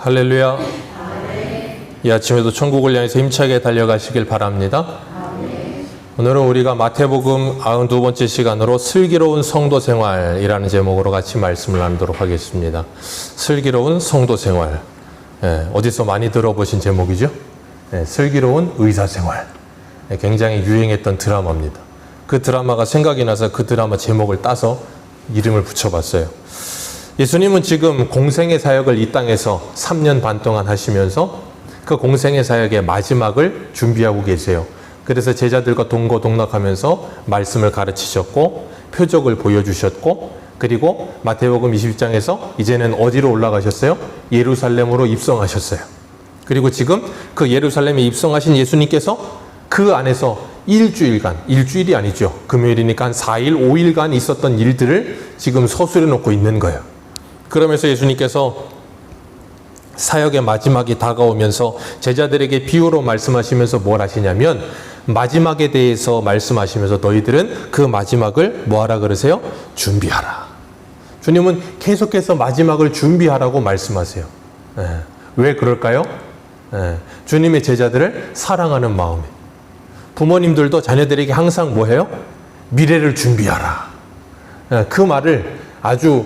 할렐루야. 이 아침에도 천국을 향해서 힘차게 달려가시길 바랍니다. 오늘은 우리가 마태복음 92번째 시간으로 슬기로운 성도 생활이라는 제목으로 같이 말씀을 나누도록 하겠습니다. 슬기로운 성도 생활. 어디서 많이 들어보신 제목이죠? 슬기로운 의사 생활. 굉장히 유행했던 드라마입니다. 그 드라마가 생각이 나서 그 드라마 제목을 따서 이름을 붙여봤어요. 예수님은 지금 공생의 사역을 이 땅에서 3년 반 동안 하시면서 그 공생의 사역의 마지막을 준비하고 계세요. 그래서 제자들과 동거동락하면서 말씀을 가르치셨고 표적을 보여주셨고, 그리고 마태복음 20장에서 이제는 어디로 올라가셨어요? 예루살렘으로 입성하셨어요. 그리고 지금 그 예루살렘에 입성하신 예수님께서 그 안에서 일주일이 아니죠. 금요일이니까 한 4일, 5일간 있었던 일들을 지금 서술해 놓고 있는 거예요. 그러면서 예수님께서 사역의 마지막이 다가오면서 제자들에게 비유로 말씀하시면서 뭘 하시냐면, 마지막에 대해서 말씀하시면서 너희들은 그 마지막을 뭐하라 그러세요? 준비하라. 주님은 계속해서 마지막을 준비하라고 말씀하세요. 왜 그럴까요? 주님의 제자들을 사랑하는 마음에. 부모님들도 자녀들에게 항상 뭐해요? 미래를 준비하라. 그 말을 아주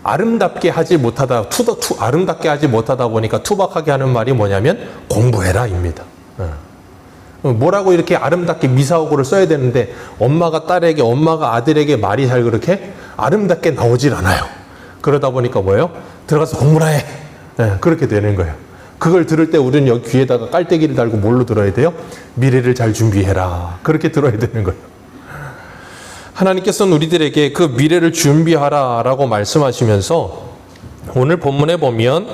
아름답게 하지 못하다 보니까 투박하게 하는 말이 뭐냐면 공부해라입니다. 뭐라고 이렇게 아름답게 미사오고를 써야 되는데 엄마가 딸에게, 엄마가 아들에게 말이 잘 그렇게 아름답게 나오질 않아요. 그러다 보니까 뭐예요? 들어가서 공부나 해. 그렇게 되는 거예요. 그걸 들을 때 우리는 여기 귀에다가 깔때기를 달고 뭘로 들어야 돼요? 미래를 잘 준비해라. 그렇게 들어야 되는 거예요. 하나님께서는 우리들에게 그 미래를 준비하라 라고 말씀하시면서 오늘 본문에 보면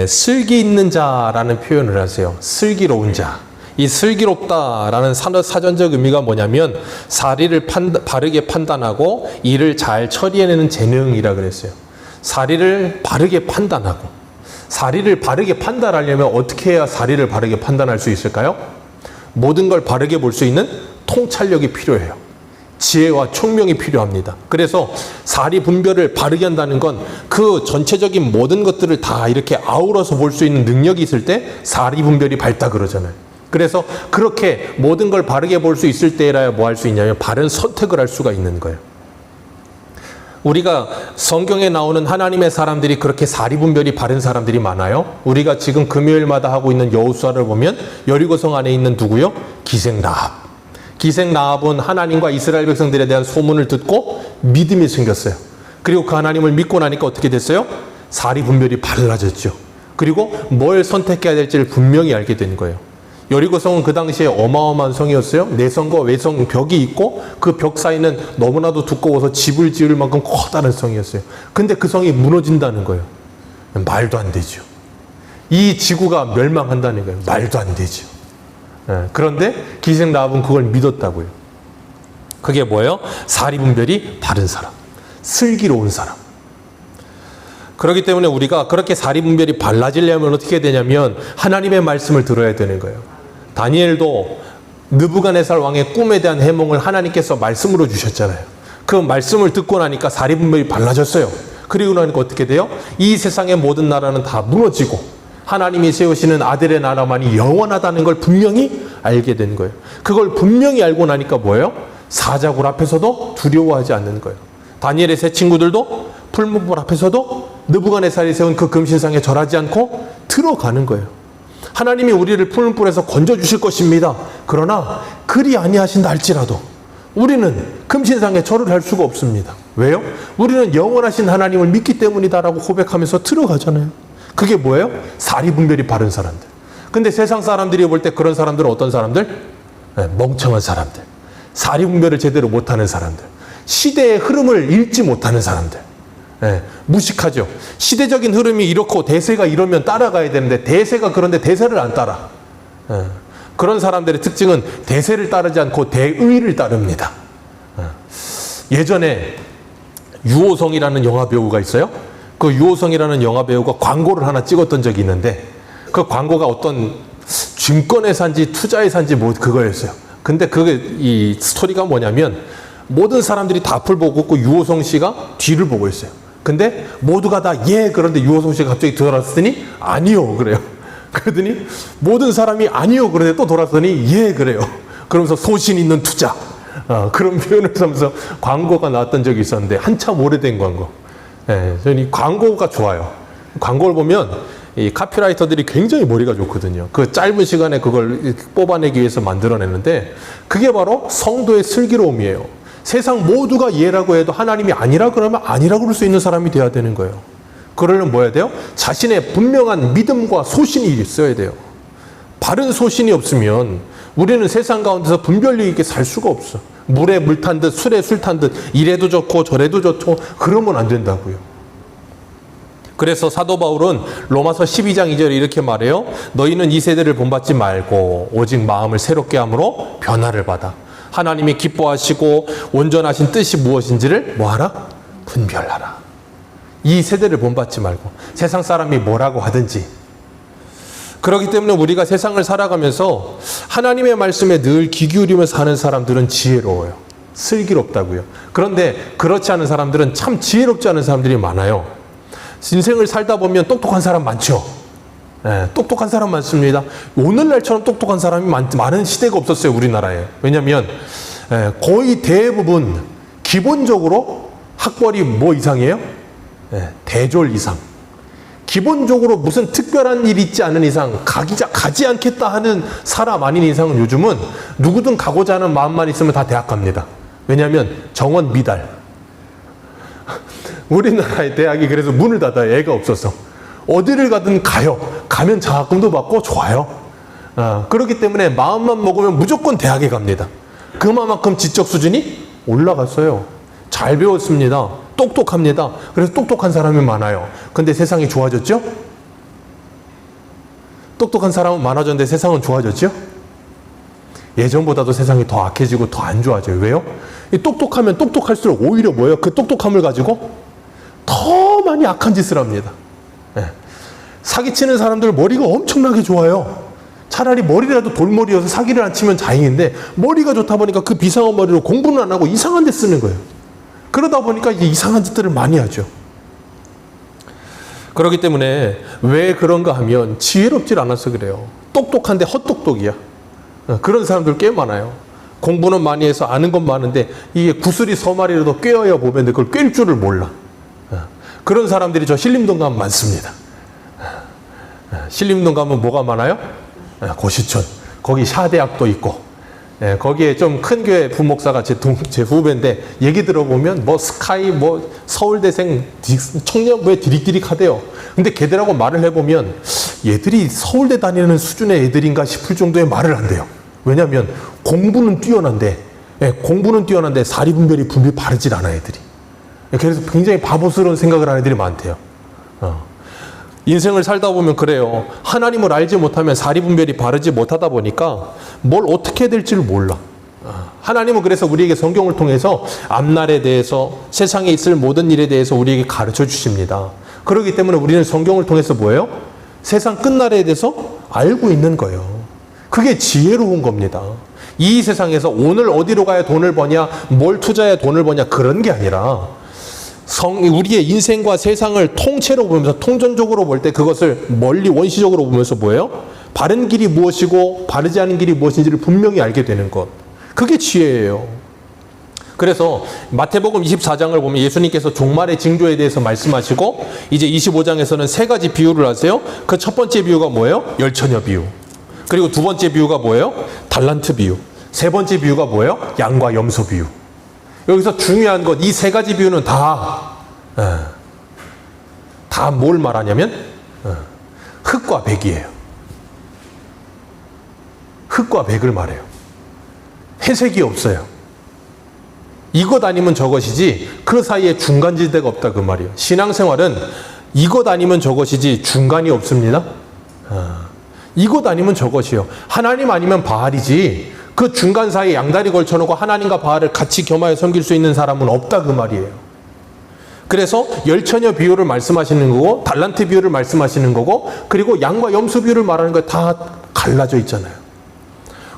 슬기 있는 자라는 표현을 하세요. 슬기로운 자. 이 슬기롭다라는 사전적 의미가 뭐냐면 사리를 바르게 판단하고 일을 잘 처리해내는 재능이라 그랬어요. 사리를 바르게 판단하고. 사리를 바르게 판단하려면 어떻게 해야 사리를 바르게 판단할 수 있을까요? 모든 걸 바르게 볼 수 있는 통찰력이 필요해요. 지혜와 총명이 필요합니다. 그래서 사리 분별을 바르게 한다는 건 그 전체적인 모든 것들을 다 이렇게 아우러서 볼 수 있는 능력이 있을 때 사리 분별이 밝다 그러잖아요. 그래서 그렇게 모든 걸 바르게 볼 수 있을 때라야 뭐 할 수 있냐면 바른 선택을 할 수가 있는 거예요. 우리가 성경에 나오는 하나님의 사람들이 그렇게 사리 분별이 바른 사람들이 많아요. 우리가 지금 금요일마다 하고 있는 여호수아를 보면 여리고성 안에 있는 누구요? 기생 라합. 기생 라합은 하나님과 이스라엘 백성들에 대한 소문을 듣고 믿음이 생겼어요. 그리고 그 하나님을 믿고 나니까 어떻게 됐어요? 사리 분별이 발라졌죠. 그리고 뭘 선택해야 될지를 분명히 알게 된 거예요. 여리고성은 그 당시에 어마어마한 성이었어요. 내성과 외성 벽이 있고 그 벽 사이는 너무나도 두꺼워서 집을 지을 만큼 커다란 성이었어요. 근데 그 성이 무너진다는 거예요. 말도 안 되죠. 이 지구가 멸망한다는 거예요. 말도 안 되죠. 그런데 기생 라합은 그걸 믿었다고요. 그게 뭐예요? 사리 분별이 바른 사람, 슬기로운 사람. 그렇기 때문에 우리가 그렇게 사리 분별이 발라지려면 어떻게 되냐면 하나님의 말씀을 들어야 되는 거예요. 다니엘도 느부갓네살 왕의 꿈에 대한 해몽을 하나님께서 말씀으로 주셨잖아요. 그 말씀을 듣고 나니까 사리 분별이 발라졌어요. 그리고 나니까 어떻게 돼요? 이 세상의 모든 나라는 다 무너지고 하나님이 세우시는 아들의 나라만이 영원하다는 걸 분명히 알게 된 거예요. 그걸 분명히 알고 나니까 뭐예요? 사자굴 앞에서도 두려워하지 않는 거예요. 다니엘의 세 친구들도 풀무불 앞에서도 느부갓네살이 세운 그 금신상에 절하지 않고 들어가는 거예요. 하나님이 우리를 풀무불에서 건져주실 것입니다. 그러나 그리 아니하신다 할지라도 우리는 금신상에 절을 할 수가 없습니다. 왜요? 우리는 영원하신 하나님을 믿기 때문이다라고 고백하면서 들어가잖아요. 그게 뭐예요? 사리 분별이 바른 사람들. 근데 세상 사람들이 볼 때 그런 사람들은 어떤 사람들? 멍청한 사람들. 사리 분별을 제대로 못하는 사람들. 시대의 흐름을 읽지 못하는 사람들. 무식하죠. 시대적인 흐름이 이렇고 대세가 이러면 따라가야 되는데 대세가 그런데 대세를 안 따라. 그런 사람들의 특징은 대세를 따르지 않고 대의를 따릅니다. 예전에 유호성이라는 영화 배우가 있어요. 그 유호성이라는 영화 배우가 광고를 하나 찍었던 적이 있는데 그 광고가 어떤 증권회사인지 투자회사인지 뭐 그거였어요. 근데 그게 이 스토리가 뭐냐면 모든 사람들이 다 앞을 보고 있고 유호성 씨가 뒤를 보고 있어요. 근데 모두가 다 예, 그런데 유호성 씨가 갑자기 돌아왔더니 아니요, 그래요. 그러더니 모든 사람이 아니요, 그런데 또 돌아왔더니 예, 그래요. 그러면서 소신 있는 투자. 그런 표현을 하면서 광고가 나왔던 적이 있었는데, 한참 오래된 광고. 예, 저는 이 광고가 좋아요. 광고를 보면 이 카피라이터들이 굉장히 머리가 좋거든요. 그 짧은 시간에 그걸 뽑아내기 위해서 만들어내는데, 그게 바로 성도의 슬기로움이에요. 세상 모두가 예라고 해도 하나님이 아니라 그러면 아니라 그럴 수 있는 사람이 돼야 되는 거예요. 그러려면 뭐 해야 돼요? 자신의 분명한 믿음과 소신이 있어야 돼요. 바른 소신이 없으면 우리는 세상 가운데서 분별력 있게 살 수가 없어. 물에 물 탄 듯, 술에 술 탄 듯, 이래도 좋고 저래도 좋고 그러면 안 된다고요. 그래서 사도 바울은 로마서 12장 2절에 이렇게 말해요. 너희는 이 세대를 본받지 말고 오직 마음을 새롭게 함으로 변화를 받아 하나님이 기뻐하시고 온전하신 뜻이 무엇인지를 뭐하라? 분별하라. 이 세대를 본받지 말고 세상 사람이 뭐라고 하든지. 그렇기 때문에 우리가 세상을 살아가면서 하나님의 말씀에 늘 귀 기울이며 사는 사람들은 지혜로워요. 슬기롭다고요. 그런데 그렇지 않은 사람들은 참 지혜롭지 않은 사람들이 많아요. 인생을 살다 보면 똑똑한 사람 많죠. 예, 똑똑한 사람 많습니다. 오늘날처럼 똑똑한 사람이 많은 시대가 없었어요, 우리나라에. 왜냐하면 거의 대부분 기본적으로 학벌이 뭐 이상이에요? 대졸 이상. 기본적으로 무슨 특별한 일이 있지 않은 이상, 가지 않겠다 하는 사람 아닌 이상은 요즘은 누구든 가고자 하는 마음만 있으면 다 대학 갑니다. 왜냐하면 정원 미달. 우리나라의 대학이 그래서 문을 닫아요. 애가 없어서. 어디를 가든 가요. 가면 장학금도 받고 좋아요. 그렇기 때문에 마음만 먹으면 무조건 대학에 갑니다. 그만큼 지적 수준이 올라갔어요. 잘 배웠습니다. 똑똑합니다. 그래서 똑똑한 사람이 많아요. 근데 세상이 좋아졌죠? 똑똑한 사람은 많아졌는데 세상은 좋아졌죠? 예전보다도 세상이 더 악해지고 더 안 좋아져요. 왜요? 이 똑똑하면 똑똑할수록 오히려 뭐예요? 그 똑똑함을 가지고 더 많이 악한 짓을 합니다. 사기치는 사람들 머리가 엄청나게 좋아요. 차라리 머리라도 돌머리여서 사기를 안 치면 다행인데 머리가 좋다 보니까 그 비상한 머리로 공부는 안 하고 이상한 데 쓰는 거예요. 그러다 보니까 이제 이상한 짓들을 많이 하죠. 그렇기 때문에 왜 그런가 하면 지혜롭질 않아서 그래요. 똑똑한데 헛똑똑이야. 그런 사람들 꽤 많아요. 공부는 많이 해서 아는 건 많은데 이게 구슬이 서말이라도 꿰어야 보면 그걸 꿰일 줄을 몰라. 그런 사람들이 저 신림동 가면 많습니다. 신림동 가면 뭐가 많아요? 고시촌. 거기 샤대학도 있고, 거기에 좀 큰 교회 부목사가 제 후배인데 얘기 들어보면 뭐 스카이 뭐 서울대생 청년부에 디릭디릭하대요. 근데 걔들하고 말을 해보면 얘들이 서울대 다니는 수준의 애들인가 싶을 정도의 말을 한대요. 왜냐하면 공부는 뛰어난데 사리분별이 분명히 바르질 않아 애들이. 그래서 굉장히 바보스러운 생각을 하는 애들이 많대요. 인생을 살다 보면 그래요. 하나님을 알지 못하면 사리분별이 바르지 못하다 보니까 뭘 어떻게 해야 될지를 몰라. 하나님은 그래서 우리에게 성경을 통해서 앞날에 대해서 세상에 있을 모든 일에 대해서 우리에게 가르쳐 주십니다. 그렇기 때문에 우리는 성경을 통해서 뭐예요? 세상 끝날에 대해서 알고 있는 거예요. 그게 지혜로운 겁니다. 이 세상에서 오늘 어디로 가야 돈을 버냐, 뭘 투자해야 돈을 버냐 그런 게 아니라 우리의 인생과 세상을 통째로 보면서 통전적으로 볼 때 그것을 멀리 원시적으로 보면서 뭐예요? 바른 길이 무엇이고 바르지 않은 길이 무엇인지를 분명히 알게 되는 것. 그게 지혜예요. 그래서 마태복음 24장을 보면 예수님께서 종말의 징조에 대해서 말씀하시고 이제 25장에서는 세 가지 비유를 하세요. 그 첫 번째 비유가 뭐예요? 열처녀 비유. 그리고 두 번째 비유가 뭐예요? 달란트 비유. 세 번째 비유가 뭐예요? 양과 염소 비유. 여기서 중요한 것, 이 세 가지 비유는 다 뭘 말하냐면 흑과 백이에요. 흑과 백을 말해요. 회색이 없어요. 이것 아니면 저것이지 그 사이에 중간지대가 없다 그 말이에요. 신앙생활은 이것 아니면 저것이지 중간이 없습니다. 이것 아니면 저것이요. 하나님 아니면 바알이지 그 중간 사이에 양다리 걸쳐놓고 하나님과 바알을 같이 겸하여 섬길 수 있는 사람은 없다 그 말이에요. 그래서 열처녀 비유를 말씀하시는 거고 달란트 비유를 말씀하시는 거고 그리고 양과 염소 비유를 말하는 거 다 갈라져 있잖아요.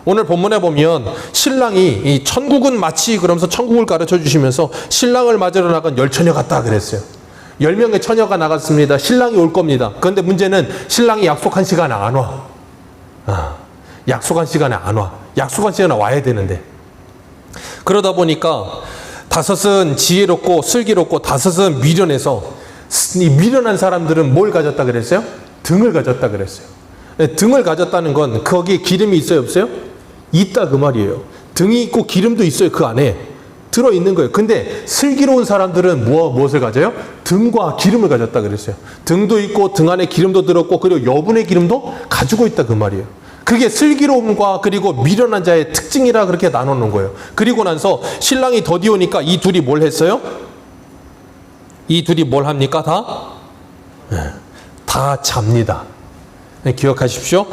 오늘 본문에 보면 신랑이 이 천국은 마치 그러면서 천국을 가르쳐 주시면서 신랑을 맞으러 나간 열처녀 같다 그랬어요. 10명의 처녀가 나갔습니다. 신랑이 올 겁니다. 그런데 문제는 신랑이 약속한 시간에 안 와. 약속한 시간에 안 와. 약속한 시간에 와야 되는데. 그러다 보니까 다섯은 지혜롭고 슬기롭고 다섯은 미련해서, 이 미련한 사람들은 뭘 가졌다 그랬어요? 등을 가졌다 그랬어요. 등을 가졌다는 건 거기에 기름이 있어요, 없어요? 있다 그 말이에요. 등이 있고 기름도 있어요, 그 안에 들어있는 거예요. 근데 슬기로운 사람들은 무엇을 가져요? 등과 기름을 가졌다 그랬어요. 등도 있고 등 안에 기름도 들었고 그리고 여분의 기름도 가지고 있다 그 말이에요. 그게 슬기로움과 그리고 미련한 자의 특징이라 그렇게 나눠놓은 거예요. 그리고 나서 신랑이 더디 오니까 이 둘이 뭘 했어요? 이 둘이 뭘 합니까? 다 잡니다. 기억하십시오.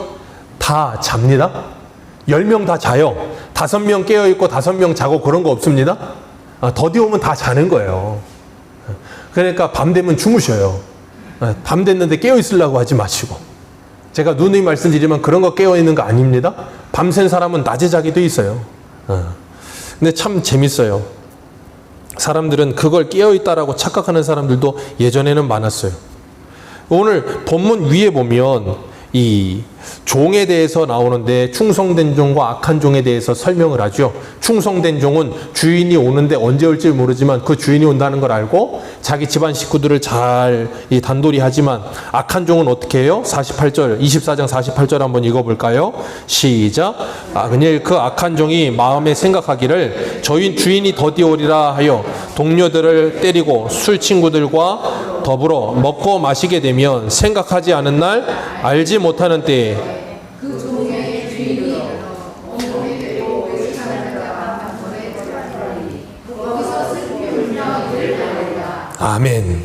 다 잡니다. 10명 다 자요. 5명 깨어있고 5명 자고 그런 거 없습니다. 더디 오면 다 자는 거예요. 그러니까 밤 되면 주무셔요. 밤 됐는데 깨어있으려고 하지 마시고. 제가 누누이 말씀드리면 그런 거 깨어있는 거 아닙니다. 밤샌 사람은 낮에 자기도 있어요. 근데 참 재밌어요. 사람들은 그걸 깨어있다라고 착각하는 사람들도 예전에는 많았어요. 오늘 본문 위에 보면 이 종에 대해서 나오는데 충성된 종과 악한 종에 대해서 설명을 하죠. 충성된 종은 주인이 오는데 언제 올지 모르지만 그 주인이 온다는 걸 알고 자기 집안 식구들을 잘 단돌이 하지만, 악한 종은 어떻게 해요? 48절, 24장 48절 한번 읽어볼까요? 시작. 그냥 그 악한 종이 마음에 생각하기를 주인이 더디 오리라 하여 동료들을 때리고 술 친구들과 더불어 먹고 마시게 되면 생각하지 않은 날, 알지 못하는 때에 아멘.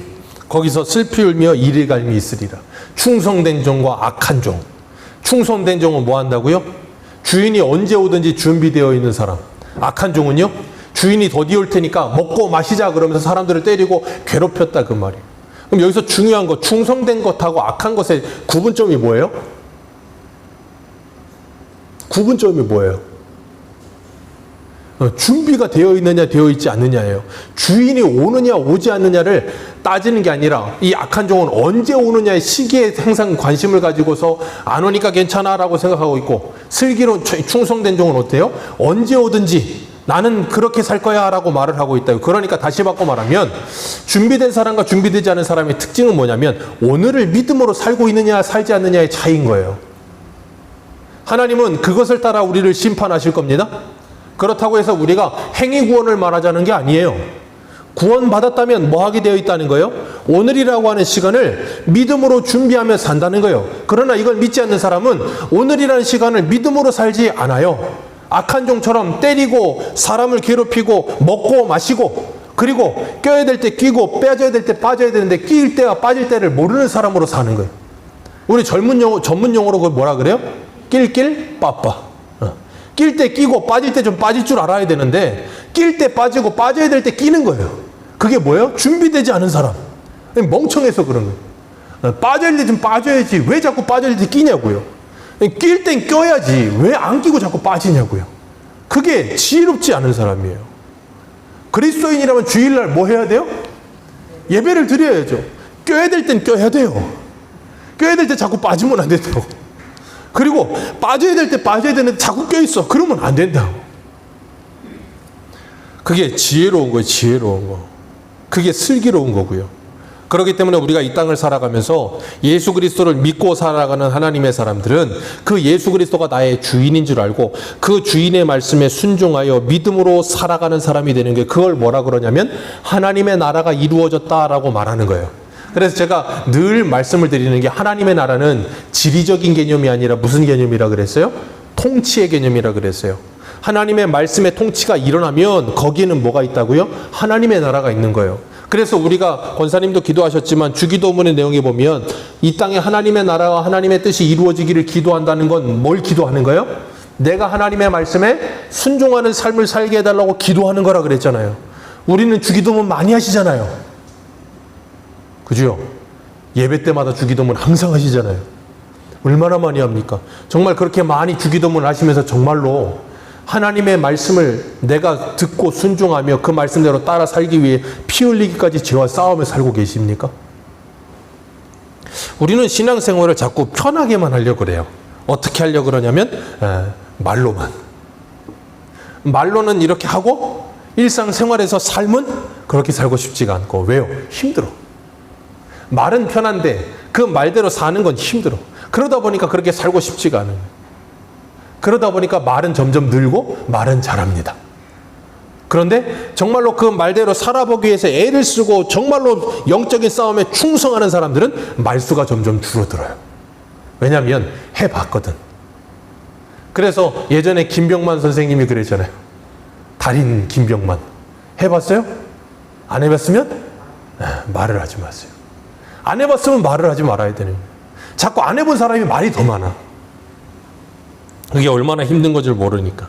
거기서 슬피 울며 이를 갈미 있으리라. 충성된 종과 악한 종. 충성된 종은 뭐 한다고요? 주인이 언제 오든지 준비되어 있는 사람. 악한 종은요? 주인이 더디 올 테니까 먹고 마시자 그러면서 사람들을 때리고 괴롭혔다 그 말이에요. 그럼 여기서 중요한 거, 충성된 것하고 악한 것의 구분점이 뭐예요? 구분점이 뭐예요? 준비가 되어 있느냐 되어 있지 않느냐예요. 주인이 오느냐 오지 않느냐를 따지는 게 아니라 이 악한 종은 언제 오느냐의 시기에 항상 관심을 가지고서 안 오니까 괜찮아 라고 생각하고 있고, 슬기로운 충성된 종은 어때요? 언제 오든지 나는 그렇게 살 거야 라고 말을 하고 있다. 그러니까 다시 바꿔 말하면 준비된 사람과 준비되지 않은 사람의 특징은 뭐냐면 오늘을 믿음으로 살고 있느냐 살지 않느냐의 차이인 거예요. 하나님은 그것을 따라 우리를 심판하실 겁니다. 그렇다고 해서 우리가 행위 구원을 말하자는 게 아니에요. 구원받았다면 뭐 하게 되어 있다는 거예요? 오늘이라고 하는 시간을 믿음으로 준비하며 산다는 거예요. 그러나 이걸 믿지 않는 사람은 오늘이라는 시간을 믿음으로 살지 않아요. 악한 종처럼 때리고 사람을 괴롭히고 먹고 마시고, 그리고 껴야 될 때 끼고 빠져야 될 때 빠져야 되는데 끼일 때와 빠질 때를 모르는 사람으로 사는 거예요. 우리 전문 용어로 그걸 뭐라 그래요? 낄낄 빠빠. 낄 때 끼고 빠질 때 좀 빠질 줄 알아야 되는데 낄 때 빠지고 빠져야 될 때 끼는 거예요. 그게 뭐예요? 준비되지 않은 사람. 멍청해서 그런 거예요. 빠져야 될 때 좀 빠져야지 왜 자꾸 빠져야 될 때 끼냐고요. 낄 땐 껴야지 왜 안 끼고 자꾸 빠지냐고요. 그게 지혜롭지 않은 사람이에요. 그리스도인이라면 주일날 뭐 해야 돼요? 예배를 드려야죠. 껴야 될 땐 껴야 돼요. 껴야 될 때 자꾸 빠지면 안 된다고. 그리고 빠져야 될 때 빠져야 되는데 자꾸 껴있어. 그러면 안 된다고. 그게 지혜로운 거예요. 지혜로운 거. 그게 슬기로운 거고요. 그렇기 때문에 우리가 이 땅을 살아가면서 예수 그리스도를 믿고 살아가는 하나님의 사람들은 그 예수 그리스도가 나의 주인인 줄 알고 그 주인의 말씀에 순종하여 믿음으로 살아가는 사람이 되는 게, 그걸 뭐라 그러냐면 하나님의 나라가 이루어졌다라고 말하는 거예요. 그래서 제가 늘 말씀을 드리는 게, 하나님의 나라는 지리적인 개념이 아니라 무슨 개념이라 그랬어요? 통치의 개념이라 그랬어요. 하나님의 말씀의 통치가 일어나면 거기에는 뭐가 있다고요? 하나님의 나라가 있는 거예요. 그래서 우리가 권사님도 기도하셨지만 주기도문의 내용에 보면 이 땅에 하나님의 나라와 하나님의 뜻이 이루어지기를 기도한다는 건 뭘 기도하는 거예요? 내가 하나님의 말씀에 순종하는 삶을 살게 해달라고 기도하는 거라 그랬잖아요. 우리는 주기도문 많이 하시잖아요. 그죠? 예배 때마다 주기도문 항상 하시잖아요. 얼마나 많이 합니까? 정말 그렇게 많이 주기도문을 하시면서 정말로 하나님의 말씀을 내가 듣고 순종하며 그 말씀대로 따라 살기 위해 피 흘리기까지 죄와 싸우며 살고 계십니까? 우리는 신앙생활을 자꾸 편하게만 하려고 그래요. 어떻게 하려고 그러냐면 말로만. 말로는 이렇게 하고 일상생활에서 삶은 그렇게 살고 싶지가 않고. 왜요? 힘들어. 말은 편한데 그 말대로 사는 건 힘들어. 그러다 보니까 그렇게 살고 싶지가 않아요. 그러다 보니까 말은 점점 늘고 말은 잘합니다. 그런데 정말로 그 말대로 살아보기 위해서 애를 쓰고 정말로 영적인 싸움에 충성하는 사람들은 말수가 점점 줄어들어요. 왜냐하면 해봤거든. 그래서 예전에 김병만 선생님이 그랬잖아요. 달인 김병만. 해봤어요? 안 해봤으면 말을 하지 마세요. 안 해봤으면 말을 하지 말아야 되는 거예요. 자꾸 안 해본 사람이 말이 더 많아. 그게 얼마나 힘든 건지 모르니까.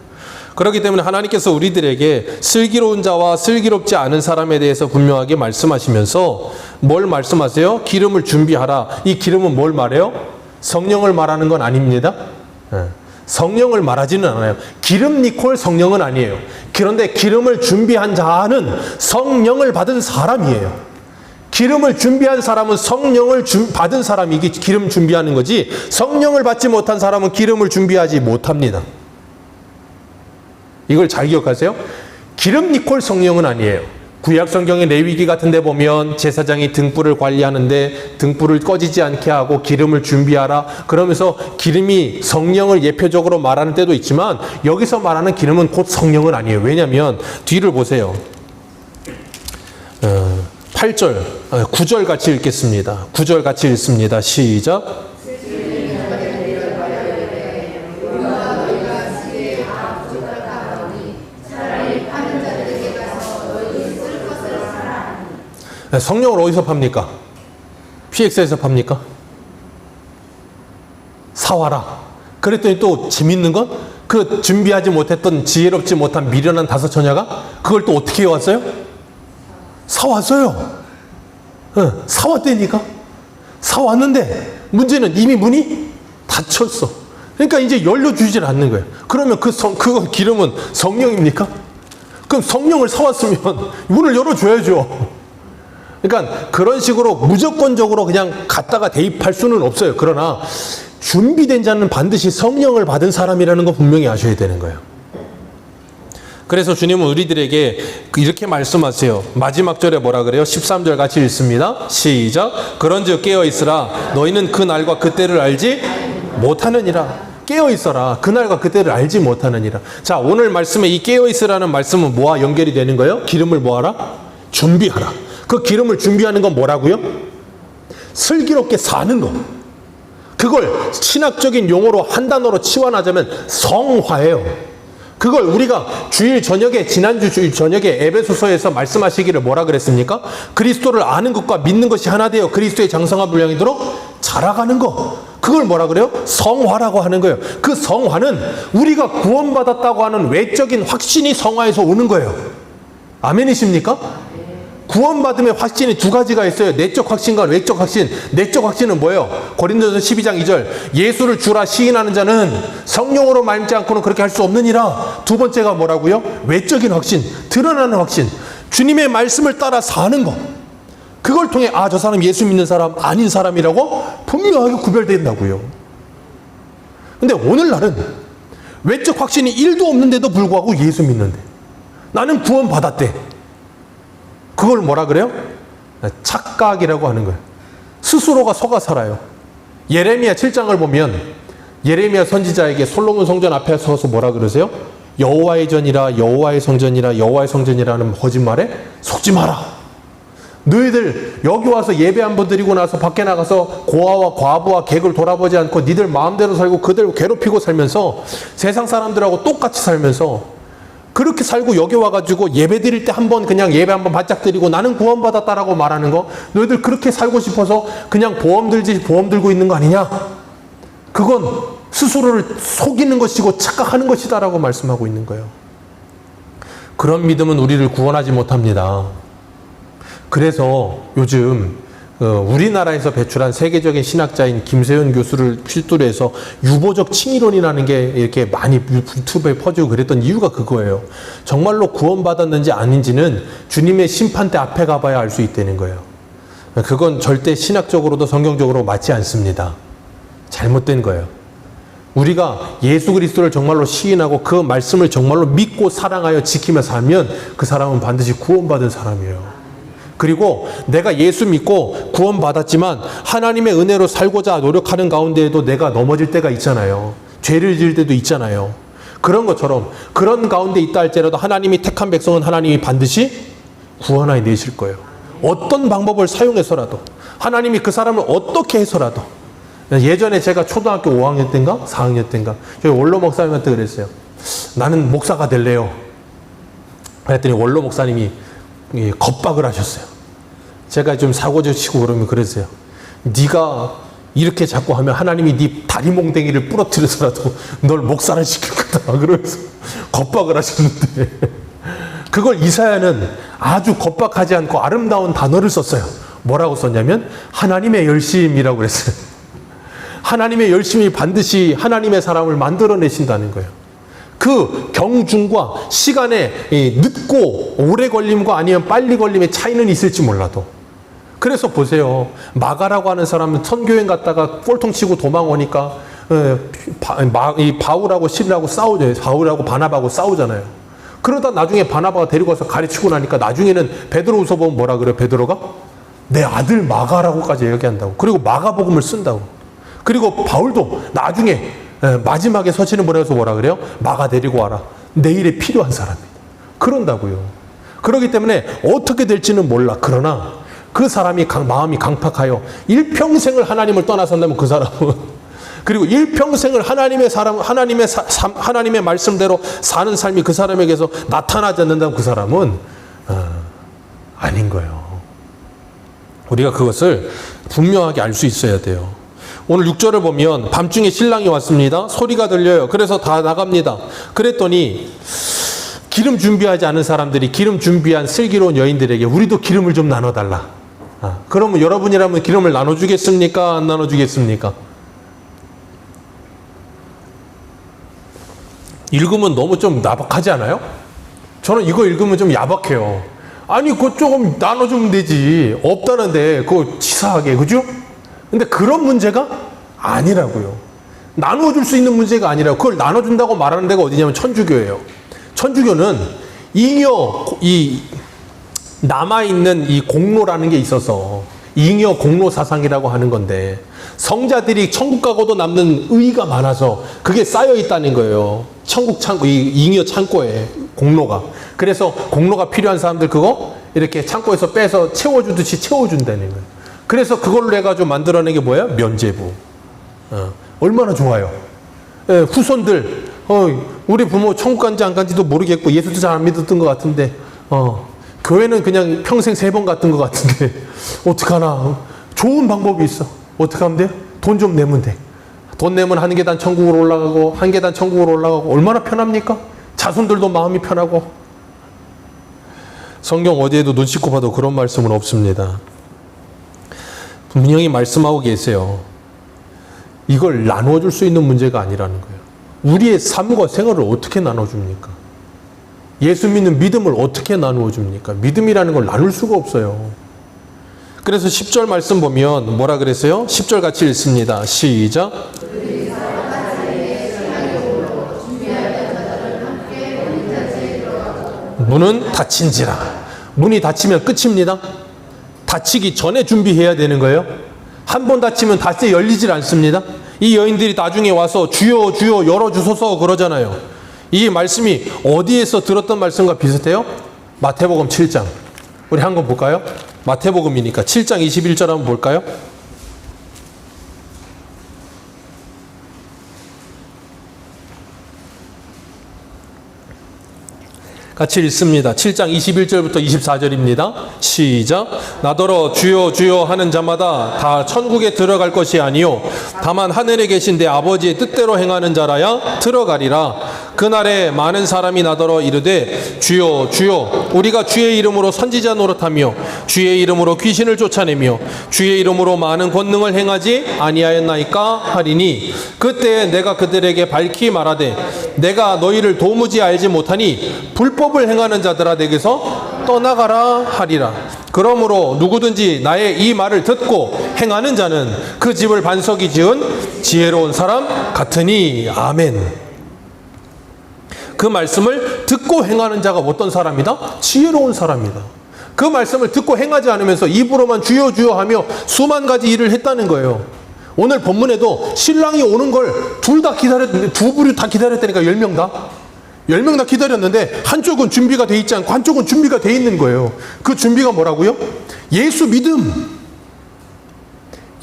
그렇기 때문에 하나님께서 우리들에게 슬기로운 자와 슬기롭지 않은 사람에 대해서 분명하게 말씀하시면서 뭘 말씀하세요? 기름을 준비하라. 이 기름은 뭘 말해요? 성령을 말하는 건 아닙니다. 성령을 말하지는 않아요. 기름 니콜 성령은 아니에요. 그런데 기름을 준비한 자는 성령을 받은 사람이에요. 기름을 준비한 사람은 성령을 받은 사람이 기름 준비하는 거지, 성령을 받지 못한 사람은 기름을 준비하지 못합니다. 이걸 잘 기억하세요. 기름 니콜 성령은 아니에요. 구약 성경의 레위기 같은 데 보면 제사장이 등불을 관리하는데 등불을 꺼지지 않게 하고 기름을 준비하라 그러면서 기름이 성령을 예표적으로 말하는 때도 있지만 여기서 말하는 기름은 곧 성령은 아니에요. 왜냐하면 뒤를 보세요. 8절, 9절 같이 읽겠습니다. 9절 같이 읽습니다. 시작. 성령을 어디서 팝니까? PX에서 팝니까? 사와라. 그랬더니 또 재밌는 건 그 준비하지 못했던 지혜롭지 못한 미련한 다섯 처녀가 그걸 또 어떻게 해왔어요? 사왔어요. 사왔다니까. 사왔는데 문제는 이미 문이 닫혔어. 그러니까 이제 열려주질 않는 거예요. 그러면 그 기름은 성령입니까? 그럼 성령을 사왔으면 문을 열어줘야죠. 그러니까 그런 식으로 무조건적으로 그냥 갖다가 대입할 수는 없어요. 그러나 준비된 자는 반드시 성령을 받은 사람이라는 거 분명히 아셔야 되는 거예요. 그래서 주님은 우리들에게 이렇게 말씀하세요. 마지막 절에 뭐라 그래요? 13절 같이 읽습니다. 시작. 그런즉 깨어있으라. 너희는 그 날과 그때를 알지 못하느니라. 깨어있어라. 그날과 그때를 알지 못하느니라. 자, 오늘 말씀에 이 깨어있으라는 말씀은 뭐와 연결이 되는 거예요? 기름을 뭐하라? 준비하라. 그 기름을 준비하는 건 뭐라고요? 슬기롭게 사는 거. 그걸 신학적인 용어로 한 단어로 치환하자면 성화예요. 그걸 우리가 주일 저녁에, 지난주 주일 저녁에 에베소서에서 말씀하시기를 뭐라 그랬습니까? 그리스도를 아는 것과 믿는 것이 하나 되어 그리스도의 장성한 분량이 도록 자라가는 거. 그걸 뭐라 그래요? 성화라고 하는 거예요. 그 성화는 우리가 구원받았다고 하는 외적인 확신이 성화에서 오는 거예요. 아멘이십니까? 구원받음의 확신이 두 가지가 있어요. 내적 확신과 외적 확신. 내적 확신은 뭐예요? 고린도서 12장 2절. 예수를 주라 시인하는 자는 성령으로 말미암지 않고는 그렇게 할 수 없느니라. 두 번째가 뭐라고요? 외적인 확신. 드러나는 확신. 주님의 말씀을 따라 사는 것. 그걸 통해 저 사람 예수 믿는 사람 아닌 사람이라고 분명하게 구별된다고요. 근데 오늘날은 외적 확신이 1도 없는데도 불구하고 예수 믿는데 나는 구원받았대. 그걸 뭐라 그래요? 착각이라고 하는 거예요. 스스로가 속아 살아요. 예레미야 7장을 보면 예레미야 선지자에게 솔로몬 성전 앞에 서서 뭐라 그러세요? 여호와의 전이라 여호와의 성전이라 여호와의 성전이라는 거짓말에 속지 마라. 너희들 여기 와서 예배 한번 드리고 나서 밖에 나가서 고아와 과부와 객을 돌아보지 않고 니들 마음대로 살고 그들 괴롭히고 살면서 세상 사람들하고 똑같이 살면서 그렇게 살고 여기 와가지고 예배 드릴 때 한번 그냥 예배 한번 바짝 드리고 나는 구원받았다라고 말하는 거, 너희들 그렇게 살고 싶어서 그냥 보험 들고 있는 거 아니냐? 그건 스스로를 속이는 것이고 착각하는 것이다라고 말씀하고 있는 거예요. 그런 믿음은 우리를 구원하지 못합니다. 그래서 요즘 우리나라에서 배출한 세계적인 신학자인 김세현 교수를 필두로 해서 유보적 칭의론이라는 게 이렇게 많이 유튜브에 퍼지고 그랬던 이유가 그거예요. 정말로 구원받았는지 아닌지는 주님의 심판대 앞에 가봐야 알 수 있다는 거예요. 그건 절대 신학적으로도 성경적으로 맞지 않습니다. 잘못된 거예요. 우리가 예수 그리스도를 정말로 시인하고 그 말씀을 정말로 믿고 사랑하여 지키며 살면 그 사람은 반드시 구원받은 사람이에요. 그리고 내가 예수 믿고 구원받았지만 하나님의 은혜로 살고자 노력하는 가운데에도 내가 넘어질 때가 있잖아요. 죄를 지을 때도 있잖아요. 그런 것처럼 그런 가운데 있다 할지라도 하나님이 택한 백성은 하나님이 반드시 구원하여 내실 거예요. 어떤 방법을 사용해서라도 하나님이 그 사람을 어떻게 해서라도. 예전에 제가 초등학교 5학년 때인가 4학년 때인가 저희 원로 목사님한테 그랬어요. 나는 목사가 될래요. 그랬더니 원로 목사님이 겁박을 하셨어요. 제가 좀 사고를 치고 그러면 그랬어요. 네가 이렇게 자꾸 하면 하나님이 네 다리 몽댕이를 부러뜨려서라도 널 목사를 시킬 거다. 그러면서 겁박을 하셨는데 그걸 이사야는 아주 겁박하지 않고 아름다운 단어를 썼어요. 뭐라고 썼냐면 하나님의 열심이라고 그랬어요. 하나님의 열심이 반드시 하나님의 사람을 만들어내신다는 거예요. 그 경중과 시간의 늦고 오래 걸림과 아니면 빨리 걸림의 차이는 있을지 몰라도 그래서 보세요. 마가라고 하는 사람은 선교행 갔다가 꼴통 치고 도망 오니까 바울하고 실라하고 싸우죠. 바울하고 바나바하고 싸우잖아요. 그러다 나중에 바나바가 데리고 와서 가르치고 나니까 나중에는 베드로후서 보면 뭐라 그래요? 베드로가 내 아들 마가라고까지 얘기한다고. 그리고 마가복음을 쓴다고. 그리고 바울도 나중에 마지막에 서신을 보내서 뭐라 그래요? 마가 데리고 와라. 내일에 필요한 사람이다. 그런다고요. 그렇기 때문에 어떻게 될지는 몰라. 그러나 그 사람이 마음이 강팍하여 일평생을 하나님을 떠나선다면 그 사람은 그리고 일평생을 하나님의 말씀대로 사는 삶이 그 사람에게서 나타나지 않는다면 그 사람은 아닌 거예요. 우리가 그것을 분명하게 알 수 있어야 돼요. 오늘 6절을 보면 밤중에 신랑이 왔습니다. 소리가 들려요. 그래서 다 나갑니다. 그랬더니 기름 준비하지 않은 사람들이 기름 준비한 슬기로운 여인들에게 우리도 기름을 좀 나눠달라. 그러면 여러분이라면 기름을 나눠주겠습니까? 안 나눠주겠습니까? 읽으면 너무 좀 야박하지 않아요? 저는 이거 읽으면 좀 야박해요. 아니 그거 조금 나눠주면 되지. 없다는데 그거 치사하게. 그죠? 근데 그런 문제가 아니라고요. 나눠줄 수 있는 문제가 아니라고. 그걸 나눠준다고 말하는 데가 어디냐면 천주교예요. 천주교는 이 남아있는 이 공로라는 게 있어서 잉여 공로 사상이라고 하는 건데 성자들이 천국 가고도 남는 의의가 많아서 그게 쌓여 있다는 거예요. 천국 창고, 이 잉여 창고에 공로가. 그래서 공로가 필요한 사람들 그거 이렇게 창고에서 빼서 채워주듯이 채워준다는 거예요. 그래서 그걸로 해가지고 만들어낸 게 뭐예요? 면죄부. 얼마나 좋아요. 후손들, 우리 부모 천국 간지 안 간지도 모르겠고 예수도 잘 안 믿었던 것 같은데, 교회는 그냥 평생 3번 갔던 것 같은데, 어떡하나. 좋은 방법이 있어. 어떻게 하면 돼요? 돈 좀 내면 돼. 돈 내면 한 계단 천국으로 올라가고, 한 계단 천국으로 올라가고, 얼마나 편합니까? 자손들도 마음이 편하고. 성경 어디에도 눈 씻고 봐도 그런 말씀은 없습니다. 분명히 말씀하고 계세요. 이걸 나누어줄 수 있는 문제가 아니라는 거예요. 우리의 삶과 생활을 어떻게 나눠줍니까? 예수 믿는 믿음을 어떻게 나누어줍니까? 믿음이라는 걸 나눌 수가 없어요. 그래서 10절 말씀 보면 뭐라 그랬어요? 10절 같이 읽습니다. 시작. 문은 닫힌지라. 문이 닫히면 끝입니다. 닫히기 전에 준비해야 되는 거예요. 한 번 닫히면 다시 열리질 않습니다. 이 여인들이 나중에 와서 주여 주여 열어주소서 그러잖아요. 이 말씀이 어디에서 들었던 말씀과 비슷해요? 마태복음 7장. 우리 한 번 볼까요? 마태복음이니까 7장 21절 한번 볼까요? 같이 읽습니다. 7장 21절부터 24절입니다. 시작. 나더러 주여 주여 하는 자마다 다 천국에 들어갈 것이 아니요 다만 하늘에 계신 내 아버지의 뜻대로 행하는 자라야 들어가리라. 그날에 많은 사람이 나더러 이르되 주여 주여 우리가 주의 이름으로 선지자 노릇하며 주의 이름으로 귀신을 쫓아내며 주의 이름으로 많은 권능을 행하지 아니하였나이까 하리니 그때 내가 그들에게 밝히 말하되 내가 너희를 도무지 알지 못하니 불법을 행하는 자들아 내게서 떠나가라 하리라. 그러므로 누구든지 나의 이 말을 듣고 행하는 자는 그 집을 반석이 지은 지혜로운 사람 같으니. 아멘. 그 말씀을 듣고 행하는 자가 어떤 사람이다? 지혜로운 사람이다. 그 말씀을 듣고 행하지 않으면서 입으로만 주여 주여 하며 수만 가지 일을 했다는 거예요. 오늘 본문에도 신랑이 오는 걸 둘 다 기다렸는데, 두 부류 다 기다렸다니까. 10명 다 10명 다 기다렸는데 한쪽은 준비가 돼 있지 않고 한쪽은 준비가 돼 있는 거예요. 그 준비가 뭐라고요? 예수 믿음.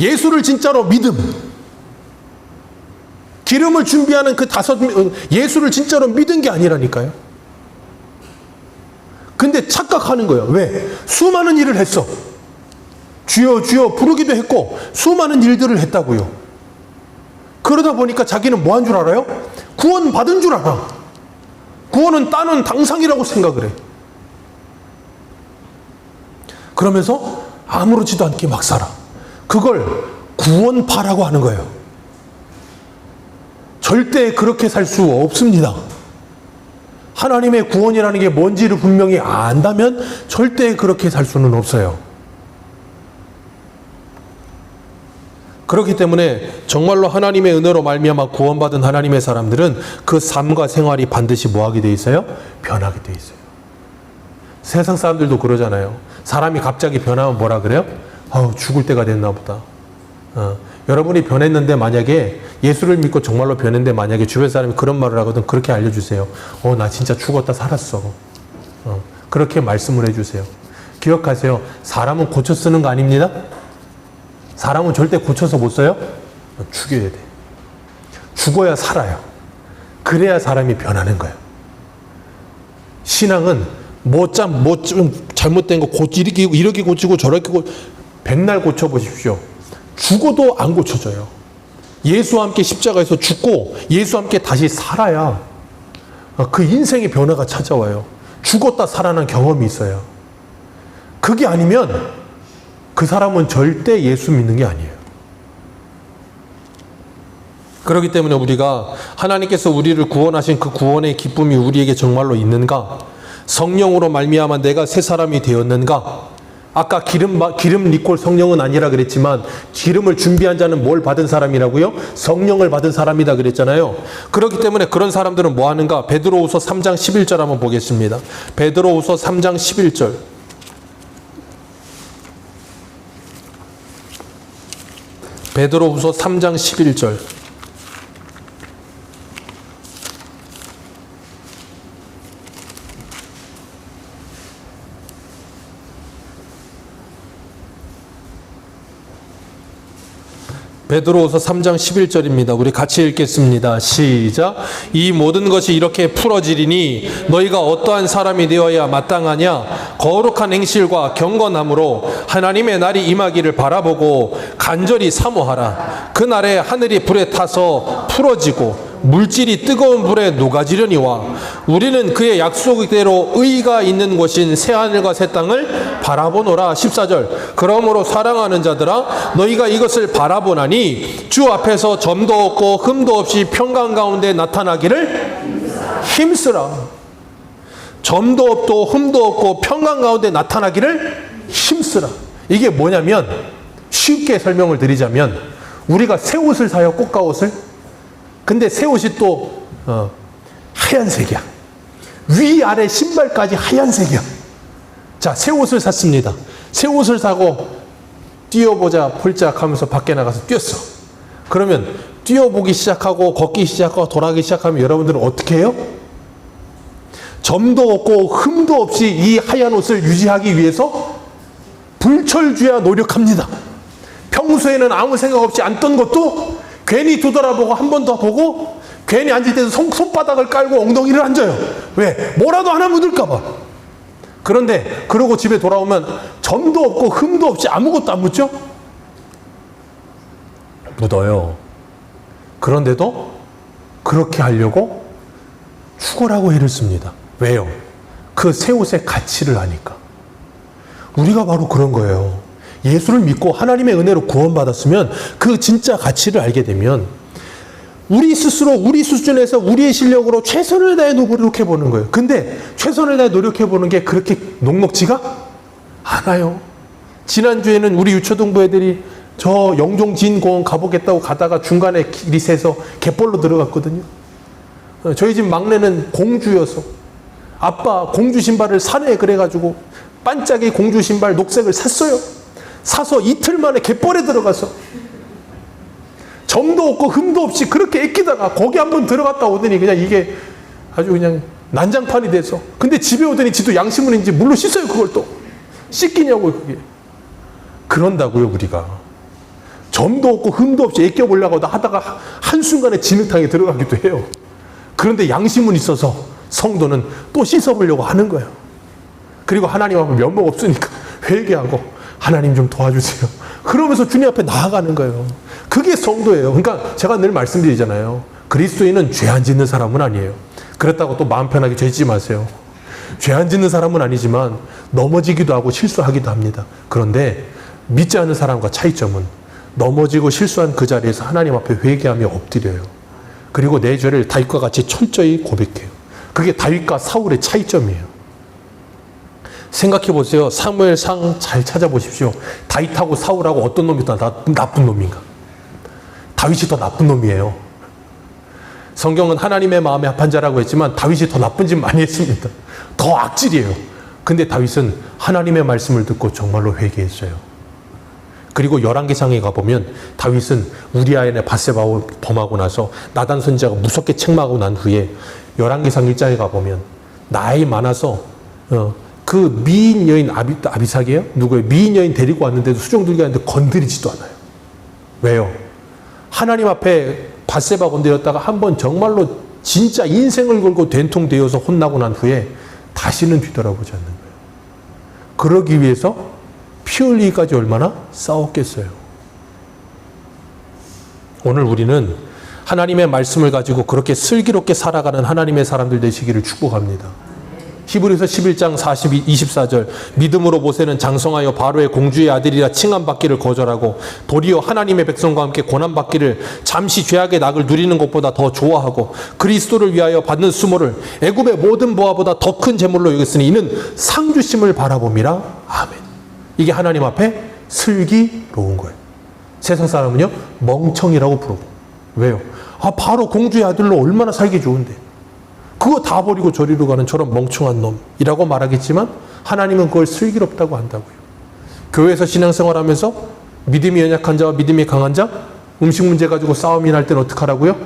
예수를 진짜로 믿음. 기름을 준비하는 그 예수를 진짜로 믿은 게 아니라니까요. 근데 착각하는 거예요. 왜? 수많은 일을 했어. 주여 주여 부르기도 했고 수많은 일들을 했다고요. 그러다 보니까 자기는 뭐 한 줄 알아요? 구원 받은 줄 알아. 구원은 따는 당상이라고 생각을 해. 그러면서 아무렇지도 않게 막 살아. 그걸 구원파라고 하는 거예요. 절대 그렇게 살 수 없습니다. 하나님의 구원이라는 게 뭔지를 분명히 안다면 절대 그렇게 살 수는 없어요. 그렇기 때문에 정말로 하나님의 은혜로 말미암아 구원받은 하나님의 사람들은 그 삶과 생활이 반드시 뭐하게 돼 있어요? 변하게 돼 있어요. 세상 사람들도 그러잖아요. 사람이 갑자기 변하면 뭐라 그래요? 죽을 때가 됐나 보다. 여러분이 변했는데 만약에 예수를 믿고 정말로 변했는데 만약에 주변 사람이 그런 말을 하거든. 그렇게 알려주세요. 나 진짜 죽었다 살았어. 그렇게 말씀을 해주세요. 기억하세요. 사람은 고쳐 쓰는 거 아닙니다. 사람은 절대 고쳐서 못 써요. 죽여야 돼. 죽어야 살아요. 그래야 사람이 변하는 거예요. 신앙은 좀 잘못된 거 이렇게 고치고 저렇게 백날 고쳐보십시오. 죽어도 안 고쳐져요. 예수와 함께 십자가에서 죽고 예수와 함께 다시 살아야 그 인생의 변화가 찾아와요. 죽었다 살아난 경험이 있어요. 그게 아니면 그 사람은 절대 예수 믿는 게 아니에요. 그렇기 때문에 우리가 하나님께서 우리를 구원하신 그 구원의 기쁨이 우리에게 정말로 있는가? 성령으로 말미암아 내가 새 사람이 되었는가? 아까 기름 리콜 성령은 아니라 그랬지만 기름을 준비한 자는 뭘 받은 사람이라고요? 성령을 받은 사람이다 그랬잖아요. 그렇기 때문에 그런 사람들은 뭐 하는가? 베드로후서 3장 11절 한번 보겠습니다. 베드로후서 3장 11절. 베드로후서 3장 11절. 베드로후서 3장 11절입니다. 우리 같이 읽겠습니다. 시작. 이 모든 것이 이렇게 풀어지리니 너희가 어떠한 사람이 되어야 마땅하냐? 거룩한 행실과 경건함으로 하나님의 날이 임하기를 바라보고 간절히 사모하라. 그날에 하늘이 불에 타서 풀어지고 물질이 뜨거운 불에 녹아지려니와 우리는 그의 약속대로 의가 있는 곳인 새하늘과 새 땅을 바라보노라. 14절. 그러므로 사랑하는 자들아 너희가 이것을 바라보나니 주 앞에서 점도 없고 흠도 없이 평강 가운데 나타나기를 힘쓰라. 점도 없고 흠도 없고 평강 가운데 나타나기를 힘쓰라. 이게 뭐냐면 쉽게 설명을 드리자면 우리가 새 옷을 사요. 꽃가옷을. 근데 새 옷이 또 하얀색이야. 위아래 신발까지 하얀색이야. 자, 새 옷을 샀습니다. 새 옷을 사고 뛰어보자 폴짝 하면서 밖에 나가서 뛰었어. 그러면 뛰어보기 시작하고 걷기 시작하고 돌아가기 시작하면 여러분들은 어떻게 해요? 점도 없고 흠도 없이 이 하얀 옷을 유지하기 위해서 불철주야 노력합니다. 평소에는 아무 생각 없이 앉던 것도 괜히 뒤돌아보고 한 번 더 보고 괜히 앉을 때도 손바닥을 깔고 엉덩이를 앉아요. 왜? 뭐라도 하나 묻을까 봐. 그런데 그러고 집에 돌아오면 점도 없고 흠도 없이 아무것도 안 묻죠? 묻어요. 그런데도 그렇게 하려고 죽어라고 애를 씁니다. 왜요? 그 새 옷의 가치를 아니까. 우리가 바로 그런 거예요. 예수를 믿고 하나님의 은혜로 구원받았으면 그 진짜 가치를 알게 되면 우리 스스로 우리 수준에서 우리의 실력으로 최선을 다해 노력해보는 거예요. 근데 최선을 다해 노력해보는 게 그렇게 녹록지가 않아요. 지난주에는 우리 유초등부 애들이 저 영종진공원 가보겠다고 가다가 중간에 길이 새서 갯벌로 들어갔거든요. 저희 집 막내는 공주여서 아빠 공주 신발을 사네 그래가지고 반짝이 공주 신발 녹색을 샀어요. 사서 이틀 만에 갯벌에 들어가서 점도 없고 흠도 없이 그렇게 애끼다가 거기 한번 들어갔다 오더니 그냥 이게 아주 그냥 난장판이 돼서, 근데 집에 오더니 지도 양심은인지 물로 씻어요. 그걸 또 씻기냐고요. 그게 그런다고요. 우리가 점도 없고 흠도 없이 애껴보려고 하다가 한순간에 진흙탕에 들어가기도 해요. 그런데 양심은 있어서 성도는 또 씻어보려고 하는 거예요. 그리고 하나님 앞에 면목 없으니까 회개하고 하나님 좀 도와주세요. 그러면서 주님 앞에 나아가는 거예요. 그게 성도예요. 그러니까 제가 늘 말씀드리잖아요. 그리스도인은 죄 안 짓는 사람은 아니에요. 그렇다고 또 마음 편하게 죄 짓지 마세요. 죄 안 짓는 사람은 아니지만 넘어지기도 하고 실수하기도 합니다. 그런데 믿지 않는 사람과 차이점은 넘어지고 실수한 그 자리에서 하나님 앞에 회개하며 엎드려요. 그리고 내 죄를 다윗과 같이 철저히 고백해요. 그게 다윗과 사울의 차이점이에요. 생각해 보세요. 사무엘상 잘 찾아보십시오. 다윗하고 사울하고 어떤 놈이 더 나쁜 놈인가? 다윗이 더 나쁜 놈이에요. 성경은 하나님의 마음에 합한 자라고 했지만 다윗이 더 나쁜 짓 많이 했습니다. 더 악질이에요. 근데 다윗은 하나님의 말씀을 듣고 정말로 회개했어요. 그리고 열왕기상에 가보면 다윗은 우리아의 밧세바를 범하고 나서 나단 선지자가 무섭게 책망하고 난 후에 열왕기상 1장에 가보면 나이 많아서 그 미인 여인 아비삭이에요? 누구예요? 미인 여인 데리고 왔는데도 수종들게 하는데 건드리지도 않아요. 왜요? 하나님 앞에 밧세바 건드렸다가 한번 정말로 진짜 인생을 걸고 된통되어서 혼나고 난 후에 다시는 뒤돌아보지 않는 거예요. 그러기 위해서 피 흘리기까지 얼마나 싸웠겠어요. 오늘 우리는 하나님의 말씀을 가지고 그렇게 슬기롭게 살아가는 하나님의 사람들 되시기를 축복합니다. 히브리서 11장 24절 믿음으로 모세는 장성하여 바로의 공주의 아들이라 칭함받기를 거절하고 도리어 하나님의 백성과 함께 고난받기를 잠시 죄악의 낙을 누리는 것보다 더 좋아하고 그리스도를 위하여 받는 수모를 애굽의 모든 보화보다 더 큰 재물로 여겼으니 이는 상주심을 바라봄이라. 아멘. 이게 하나님 앞에 슬기로운 거예요. 세상 사람은요 멍청이라고 부르고. 왜요? 바로 공주의 아들로 얼마나 살기 좋은데 그거 다 버리고 저리로 가는 저런 멍청한 놈이라고 말하겠지만 하나님은 그걸 슬기롭다고 한다고요. 교회에서 신앙생활하면서 믿음이 연약한 자와 믿음이 강한 자, 음식 문제 가지고 싸움이 날 때는 어떻게 하라고요?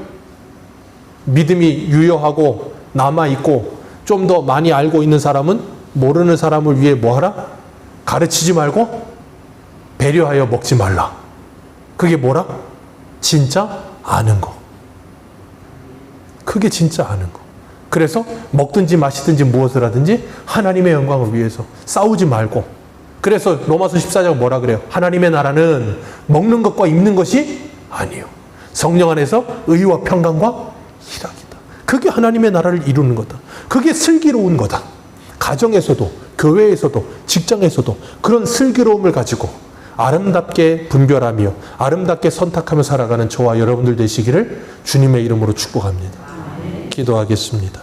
믿음이 유효하고 남아있고 좀 더 많이 알고 있는 사람은 모르는 사람을 위해 뭐 하라? 가르치지 말고 배려하여 먹지 말라. 그게 뭐라? 진짜 아는 거. 그게 진짜 아는 거. 그래서 먹든지 마시든지 무엇을 하든지 하나님의 영광을 위해서 싸우지 말고. 그래서 로마서 14장 뭐라 그래요? 하나님의 나라는 먹는 것과 입는 것이 아니요. 성령 안에서 의와 평강과 희락이다. 그게 하나님의 나라를 이루는 거다. 그게 슬기로운 거다. 가정에서도 교회에서도 직장에서도 그런 슬기로움을 가지고 아름답게 분별하며 아름답게 선택하며 살아가는 저와 여러분들 되시기를 주님의 이름으로 축복합니다. 기도하겠습니다.